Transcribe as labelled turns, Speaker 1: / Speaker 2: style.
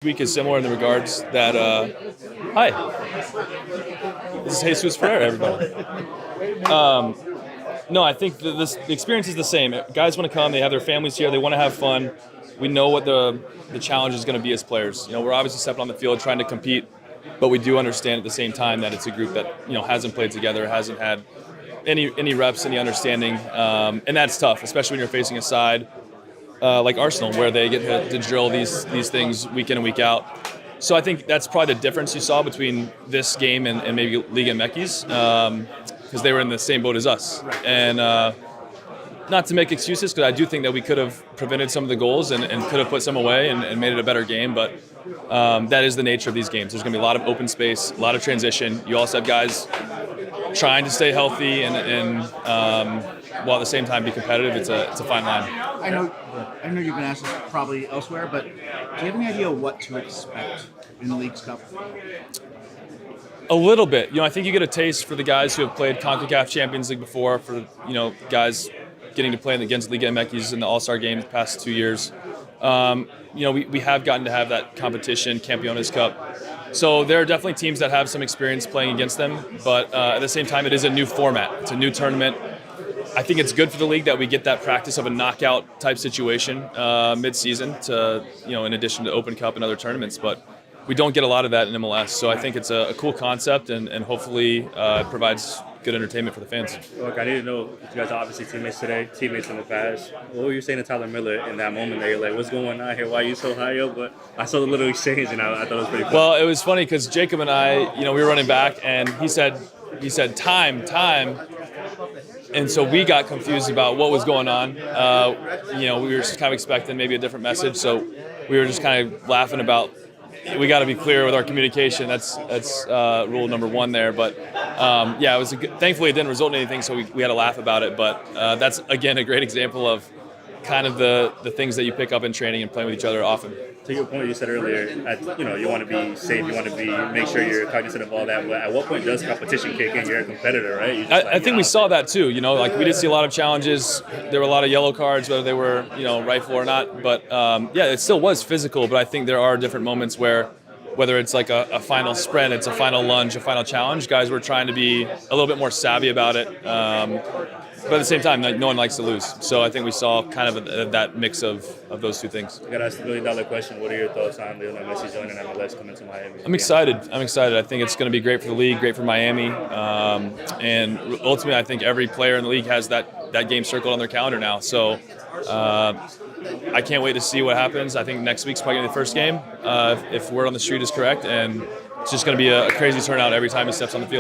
Speaker 1: Week is similar in the regards that, hi, this is Jesus Ferreira, everybody. No, I think the experience is the same. Guys want to come, they have their families here, they want to have fun. We know what the challenge is going to be as players. We're obviously stepping on the field trying to compete, but we do understand at the same time that it's a group that, hasn't played together, hasn't had any reps, any understanding, and that's tough, especially when you're facing a side like Arsenal, where they get to drill these things week in and week out. So I think that's probably the difference you saw between this game and maybe Liga MX, because they were in the same boat as us. And not to make excuses, because I do think that we could have prevented some of the goals and could have put some away and made it a better game, but that is the nature of these games. There's going to be a lot of open space, a lot of transition. You also have guys trying to stay healthy and while at the same time be competitive. It's a fine line.
Speaker 2: I know you've been asked this probably elsewhere, but do you have any idea what to expect in the Leagues Cup?
Speaker 1: A little bit. I think you get a taste for the guys who have played CONCACAF Champions League before, for guys getting to play against Liga MX in the All-Star Game the past 2 years. We have gotten to have that competition, Campeones Cup. So there are definitely teams that have some experience playing against them, but at the same time, it is a new format. It's a new tournament. I think it's good for the league that we get that practice of a knockout type situation mid-season to, in addition to Open Cup and other tournaments, but we don't get a lot of that in MLS. So I think it's a cool concept and hopefully it provides good entertainment for the fans.
Speaker 3: Look, I need to know, you guys are obviously teammates today, teammates in the past. What were you saying to Tyler Miller in that moment that you're like, what's going on here? Why are you so high up? But I saw the little exchange and I thought it was pretty cool.
Speaker 1: Well, it was funny because Jacob and I, we were running back and he said, time. And so we got confused about what was going on. We were just kind of expecting maybe a different message. So we were just kind of laughing about, we got to be clear with our communication. That's rule number one there. But it was thankfully it didn't result in anything, so we had to laugh about it. But that's, again, a great example of kind of the things that you pick up in training and playing with each other often.
Speaker 3: To your point, you said earlier, you want to be safe, you want to make sure you're cognizant of all that. But at what point does competition kick in? You're a competitor, right?
Speaker 1: I think we saw that too. We did see a lot of challenges. There were a lot of yellow cards, whether they were rightful or not. But it still was physical. But I think there are different moments where, whether it's like a final sprint, it's a final lunge, a final challenge, guys were trying to be a little bit more savvy about it. But at the same time, no one likes to lose. So I think we saw kind of that mix of those two things.
Speaker 3: I got to ask the $1 million question. What are your thoughts on Lionel Messi joining MLS, coming to Miami?
Speaker 1: I'm excited. I think it's going to be great for the league, great for Miami. And ultimately, I think every player in the league has that game circled on their calendar now. So I can't wait to see what happens. I think next week's probably going to be the first game, if word on the street is correct. And it's just going to be a crazy turnout every time he steps on the field.